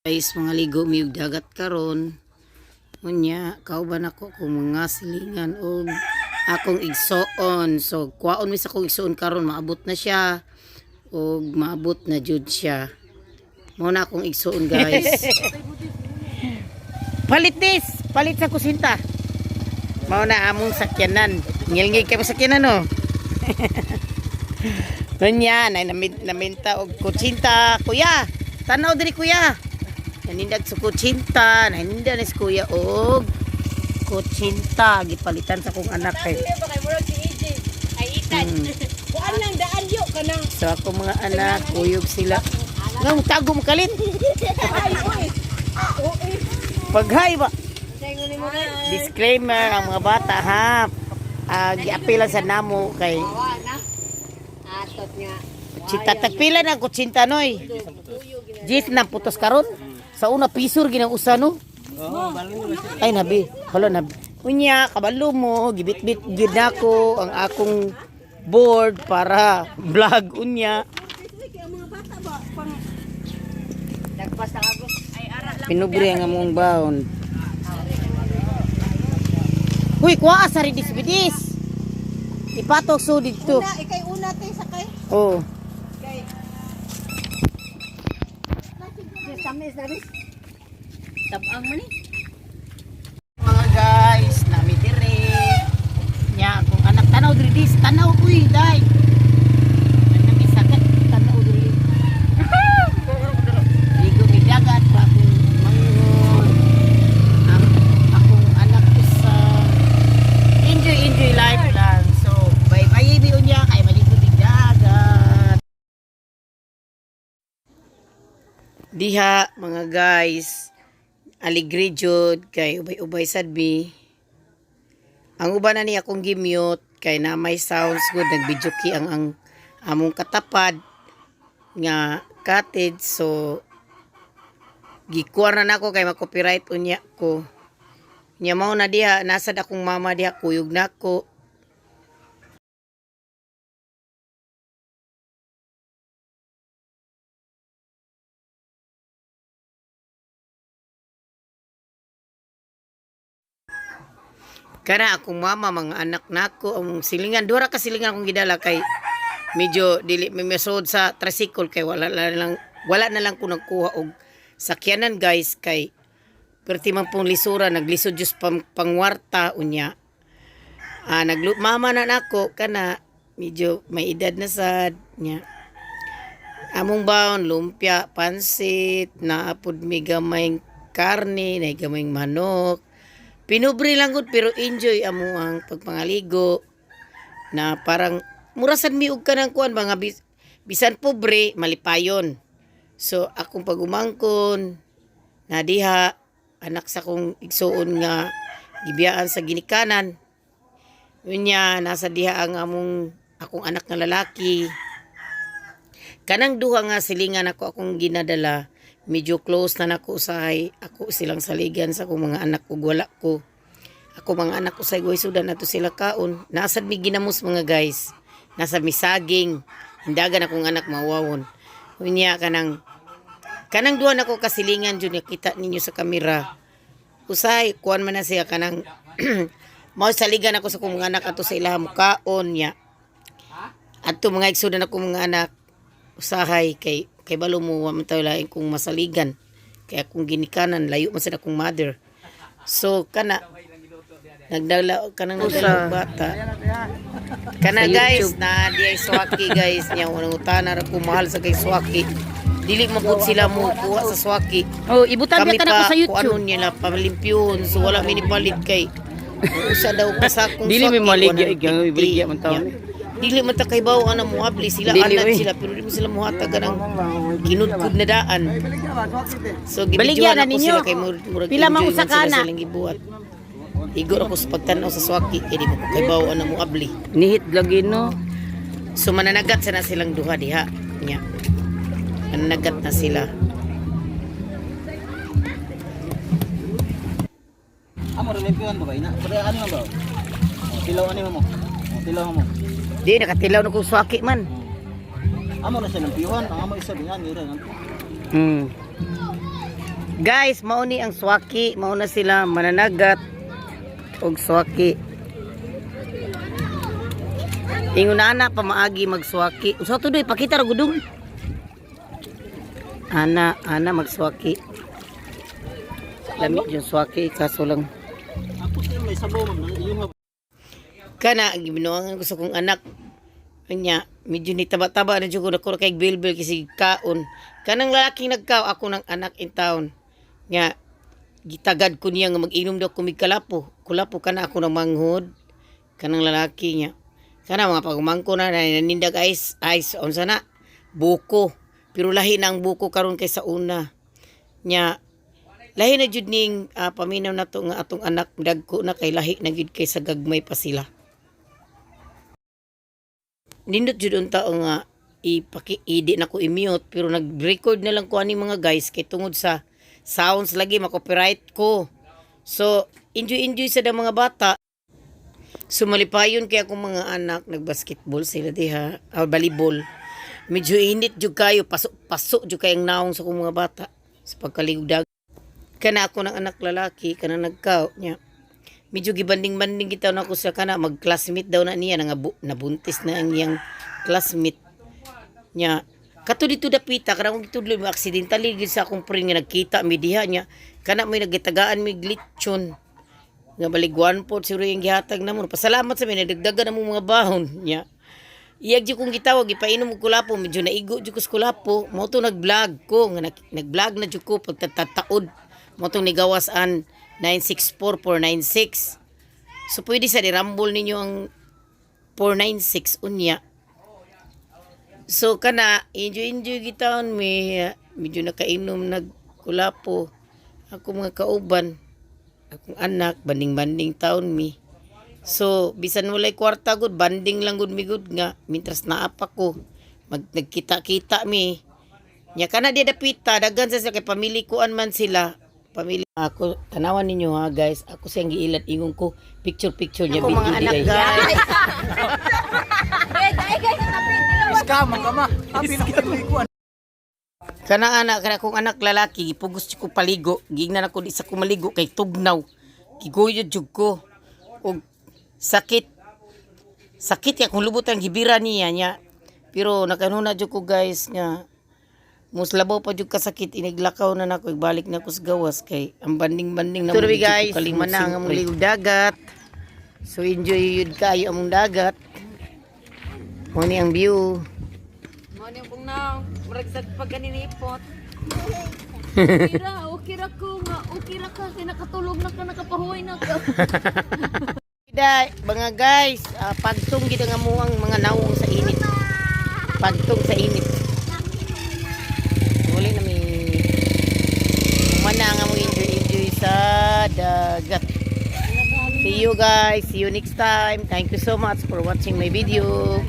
Guys, mga ligo miyog dagat karon. Unya, kauban ako kung mga silingan o akong igsoon. So, kuwaon mi sa akong igsoon karon, maabot na siya. O maabot na jud siya. Muna akong igsoon, guys. Palit this! Palit sa kusinta. Mauna among sakyanan. Ngilngig kayo sakyanan, no? Unya, naminta og kutsinta. Kuya! Tanaw diri kuya! Nanindag sa kutsinta, nanindag na si kuya og kutsinta, gipalitan sa kong anak kay. Kuan lang daan yo kanang. So ako mga anak, kuyog sila. Ngam tago mo kalit. Paghay ba? Disclaimer ang mga bata ha. Giapila sa namo kay Atot nga. Cita tagpila na kutsinta noy. Jis na putos karon. Sa una pisur ginausa no. Ay nabi, hala nabi. Unya kabalo mo gibit-bit gyud nako ang akong board para vlog unya. Nagpasa ako. Ay ara lang. Pinubre ang among baon. Huy, kuha sa ridis-bidis. Ipatok so dito. Ikay una tay sakay. Oh. Kay. Tamis na ris. Tabang man ni. Mga guys, nami dire. Nya akong anak tanaw diri dis, tanaw uy, dai. Nami sagat tanaw diri. Ligo mi dagat pa akong mangon. Ang akong anak sa enjoy life lang. So, bye-bye biyo niya kay maligo mi dagat. Diha mga guys, aligri jud kay ubay-ubay sad bi. Ang uban na ni akong gimute kay na may sounds good nag-video ki ang among katapad nga cottage, so gikuha na nako kay ma-copyright unya ko. Nya mao na diha nasad akong mama diha kuyog nako. Kana akong mama mga anak nako ang silingan dura ka silingan akong gidala kay medyo dili may mesod sa tricycle kay wala na lang ko nagkuha og sakyanan guys kay perti man pong lisura naglisod jus pangwarta unya. Mama na nako kana medyo may edad na sad nya. Among baon lumpia, pansit, naapod mi gamayng karne, na gamayng manok. Pinubre lang gud pero enjoy amo ang pagpangaligo na parang murasan miug ka ng kuan mga bisan pobre malipayon. So akong pagumangkon na diha anak sa kong igsuon nga gibiyaan sa ginikanan. Unya nasa diha ang akong anak nga lalaki. Kanang duha nga silingan akong ginadala. Medyo close na nako usahay ako silang saligan sa akong mga anak ug wala ko. Ako mga anak ko sa sudan nato sila kaon. Nasad mi ginamos mga guys. Nasa misaging hindagan akong anak mawawon. Unya kanang duha nako kasilingan jud nakita ninyo sa kamera. Usahay kuan man na siya kanang mao saligan ako sa akong mga anak ato sa ilahang kaon nya. Adto mga igsudan ako mga anak usahay kay balo mo wa man tayo laing kung masaligan kaya kung ginikanan layo man sa akong mother, so kana nagdala kanang bata kana guys na di ay swaki guys nya unang utana ra ko mahal sa kay swaki dili mapud sila mo kuha sa swaki. Oh ibutan Kami ka na ko sa YouTube. ano nila pamalimpyon so wala mi palit kay usa daw kasakong Dili mi maligya swaki, ibigya man taon. dili man ta kay bawo ana mo abli sila Dili, anak oy. sila pero di mo sila muhatag kanang kinudkod na daan. So Baligyan gibidyoan na ako ninyo. sila kay murag Pila mang enjoy usa man sila kana? silang gibuhat. Igor ako sa pagtanaw sa swaki kay di mo kay bawo ana mo abli. Nihit lagi no. So mananagat sana silang duha diha nya. Mananagat na sila. Amo relimpion ba ba ina? Pero ano man ba? Tilaw ani mo. Tilaw mo. Di nakatilaw na kong swaki man. Amo na siya ng piwan, ang amo isa din yan, nira. Guys, mauni ang swaki, mauna sila mananagat og swaki. Ingon na ana pamaagi magswaki. Usa to doy pakita ra gudong. Ana magswaki. Lami yung swaki kaso lang Ako siya may sabaw ma'am. Yung kana gibinuangan gusto kong anak. Kanya, medyo ni taba-taba na dyan ko na kay bilbil kasi kaon. Kanang lalaking nagkaw ako ng anak in town. Nga, gitagad ko niya nga mag-inom daw kumig kalapo. Kulapo ka na ako ng manghod. Kanang lalaki niya. Kana mga pagumangko na nanindag ice on sana. Buko. Pero lahi na ang buko karon kay sa una. Nya, lahi na jud ning paminaw na to nga atong anak dagko na kay lahi na jud kay sa gagmay pa sila. Nindot jud unta nga idi na ko i-mute pero nag-record na lang ko ani mga guys kay tungod sa sounds lagi ma-copyright ko. So enjoy sa mga bata. Sumalipayon kay akong mga anak nagbasketball sila diha, volleyball. Medyo init jud kayo, pasok jud kayong naong sa akong mga bata sa pagkaligdag. Kana ako ng anak lalaki kana nagkaw nya. Medyo gibanding-banding kita na ako sa kana mag-classmate daw na niya nabuntis na ang iyang classmate niya. Kato dito dapita karang gitudlo mo accidentally gid sa akong friend nga nagkita mi diha niya. Kana may nagitagaan mi glitchon. Nga baliguan po siguro yung gihatag namon. Pasalamat sa mi nagdagdagan namo mga bahon niya. Iyag jud kong gitawag ipainom og kulapo medyo naigo jud ko sa kulapo. Mo to nag-vlog ko nga nag-vlog na jud ko pagtataod. Mo tong nigawas an 964-496. So, pwede sa dirambol ninyo ang 496 unya. So, kana, enjoy gitaon may medyo nakainom nagkulapo. Ako mga kauban, akong anak, banding-banding taon mi. So, bisan walay kwarta gud, banding lang gud mi gud nga. Mintras naapa ko, nagkita-kita mi. Nya kana di dapita, daghan sa kay pamili kuan man sila. Pamilya ako, tanawan ninyo ha guys. Ako siyang giilat ingon ko picture niya Ako video mga anak di guys. scam ang kama. Happy na ko Kana kong anak lalaki gipugos ko paligo. Gingnan ako di sa kumaligo kay tugnaw. Giguyod jud ko. Og sakit ya kung lubot ang gibira niya. Pero nakanuna jud ko guys nga muslabaw pa jud kasakit iniglakaw na nako ibalik na ko sa gawas kay ang banding-banding na Tuloy guys, manang ang liw dagat. So enjoy yun kayo among dagat. Muni ang view. Mani ang bungnaw, maragsad pag kaninipot. Okay ra ko nga, okay ra ka, kaya nakatulog na ka, nakapahuay na ka. Mga guys, pagtong gid nga mo ang mga nawong sa init. Pagtong sa init. Muli na mi mana nga mo enjoy sa dagat. See you guys, see you next time. Thank you so much for watching my video.